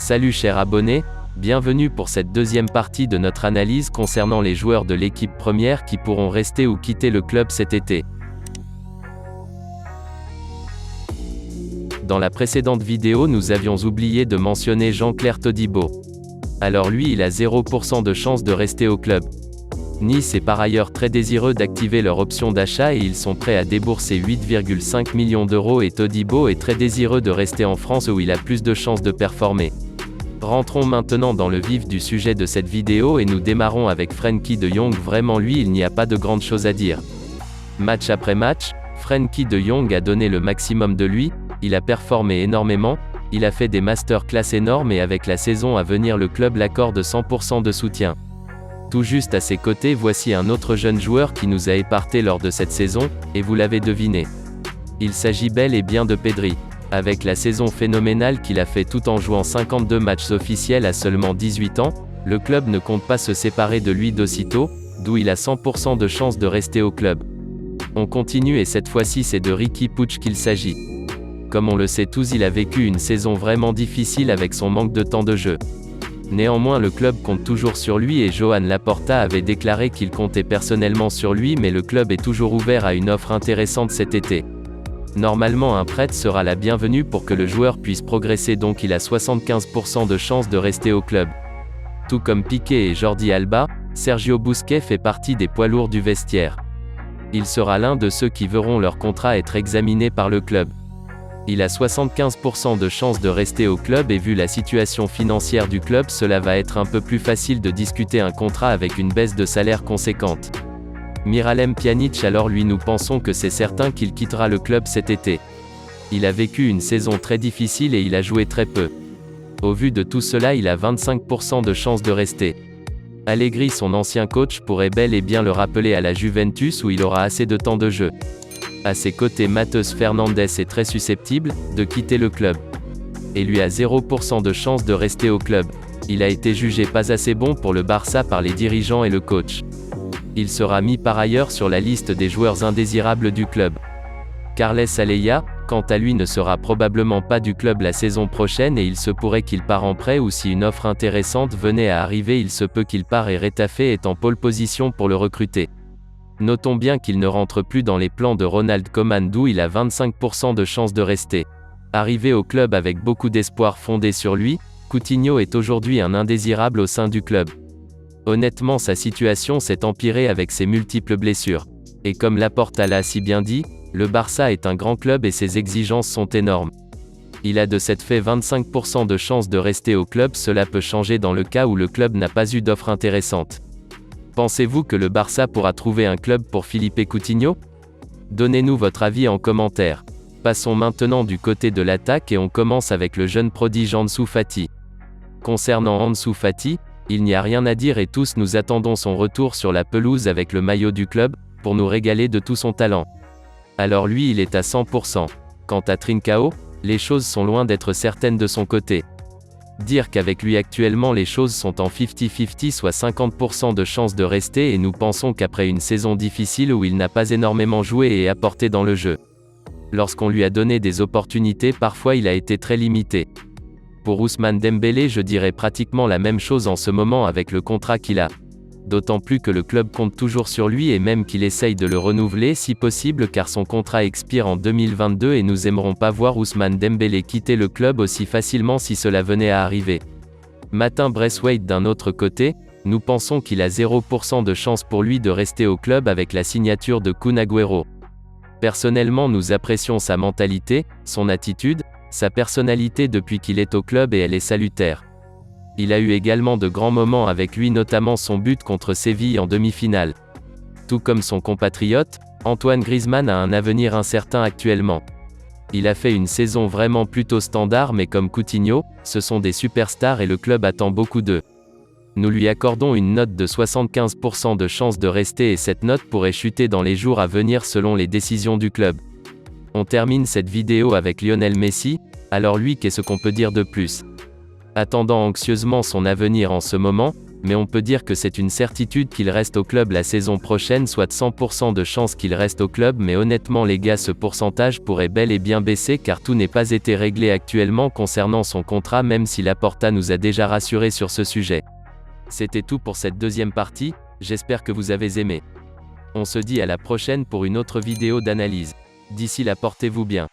Salut chers abonnés, bienvenue pour cette deuxième partie de notre analyse concernant les joueurs de l'équipe première qui pourront rester ou quitter le club cet été. Dans la précédente vidéo, nous avions oublié de mentionner Jean-Clair Todibo. Alors lui, il a 0% de chance de rester au club. Nice est par ailleurs très désireux d'activer leur option d'achat et ils sont prêts à débourser 8,5 millions d'euros et Todibo est très désireux de rester en France où il a plus de chances de performer. Rentrons maintenant dans le vif du sujet de cette vidéo et nous démarrons avec Frenkie de Jong. Vraiment lui, il n'y a pas de grande chose à dire. Match après match, Frenkie de Jong a donné le maximum de lui, il a performé énormément, il a fait des masterclass énormes et avec la saison à venir le club l'accorde 100% de soutien. Tout juste à ses côtés, voici un autre jeune joueur qui nous a épaté lors de cette saison, et vous l'avez deviné. Il s'agit bel et bien de Pedri. Avec la saison phénoménale qu'il a fait tout en jouant 52 matchs officiels à seulement 18 ans, le club ne compte pas se séparer de lui d'aussitôt, d'où il a 100% de chance de rester au club. On continue et cette fois-ci c'est de Riqui Puig qu'il s'agit. Comme on le sait tous, il a vécu une saison vraiment difficile avec son manque de temps de jeu. Néanmoins le club compte toujours sur lui et Joan Laporta avait déclaré qu'il comptait personnellement sur lui mais le club est toujours ouvert à une offre intéressante cet été. Normalement un prêt sera la bienvenue pour que le joueur puisse progresser donc il a 75% de chances de rester au club. Tout comme Piqué et Jordi Alba, Sergio Busquets fait partie des poids lourds du vestiaire. Il sera l'un de ceux qui verront leur contrat être examiné par le club. Il a 75% de chances de rester au club et vu la situation financière du club, cela va être un peu plus facile de discuter un contrat avec une baisse de salaire conséquente. Miralem Pjanic alors lui nous pensons que c'est certain qu'il quittera le club cet été. Il a vécu une saison très difficile et il a joué très peu. Au vu de tout cela il a 25% de chances de rester. Allegri son ancien coach pourrait bel et bien le rappeler à la Juventus où il aura assez de temps de jeu. À ses côtés Matheus Fernandes est très susceptible de quitter le club. Et lui a 0% de chance de rester au club. Il a été jugé pas assez bon pour le Barça par les dirigeants et le coach. Il sera mis par ailleurs sur la liste des joueurs indésirables du club. Carles Aleya, quant à lui ne sera probablement pas du club la saison prochaine et il se pourrait qu'il parte en prêt ou si une offre intéressante venait à arriver il se peut qu'il parte et Retafe est en pole position pour le recruter. Notons bien qu'il ne rentre plus dans les plans de Ronald Koeman d'où il a 25% de chance de rester. Arrivé au club avec beaucoup d'espoir fondé sur lui, Coutinho est aujourd'hui un indésirable au sein du club. Honnêtement sa situation s'est empirée avec ses multiples blessures. Et comme Laporta l'a si bien dit, le Barça est un grand club et ses exigences sont énormes. Il a de cette fait 25% de chance de rester au club, cela peut changer dans le cas où le club n'a pas eu d'offre intéressante. Pensez-vous que le Barça pourra trouver un club pour Philippe Coutinho? Donnez-nous votre avis en commentaire. Passons maintenant du côté de l'attaque et on commence avec le jeune prodige Ansu Fati. Concernant Ansu Fati, il n'y a rien à dire et tous nous attendons son retour sur la pelouse avec le maillot du club, pour nous régaler de tout son talent. Alors lui il est à 100%. Quant à Trincao, les choses sont loin d'être certaines de son côté. Dire qu'avec lui actuellement les choses sont en 50-50 soit 50% de chances de rester et nous pensons qu'après une saison difficile où il n'a pas énormément joué et apporté dans le jeu. Lorsqu'on lui a donné des opportunités parfois il a été très limité. Pour Ousmane Dembélé je dirais pratiquement la même chose en ce moment avec le contrat qu'il a. D'autant plus que le club compte toujours sur lui et même qu'il essaye de le renouveler si possible car son contrat expire en 2022 et nous aimerons pas voir Ousmane Dembélé quitter le club aussi facilement si cela venait à arriver. Martin Braithwaite d'un autre côté, nous pensons qu'il a 0% de chance pour lui de rester au club avec la signature de Kun Agüero. Personnellement nous apprécions sa mentalité, son attitude, sa personnalité depuis qu'il est au club et elle est salutaire. Il a eu également de grands moments avec lui notamment son but contre Séville en demi-finale. Tout comme son compatriote, Antoine Griezmann a un avenir incertain actuellement. Il a fait une saison vraiment plutôt standard mais comme Coutinho, ce sont des superstars et le club attend beaucoup d'eux. Nous lui accordons une note de 75% de chance de rester et cette note pourrait chuter dans les jours à venir selon les décisions du club. On termine cette vidéo avec Lionel Messi, alors lui qu'est-ce qu'on peut dire de plus? Attendant anxieusement son avenir en ce moment, Mais on peut dire que c'est une certitude qu'il reste au club la saison prochaine, soit 100% de chance qu'il reste au club, mais honnêtement les gars, ce pourcentage pourrait bel et bien baisser car tout n'est pas été réglé actuellement concernant son contrat, même si Laporta nous a déjà rassuré sur ce sujet. C'était tout pour cette deuxième partie, j'espère que vous avez aimé. On se dit à la prochaine pour une autre vidéo d'analyse. D'ici là, portez-vous bien.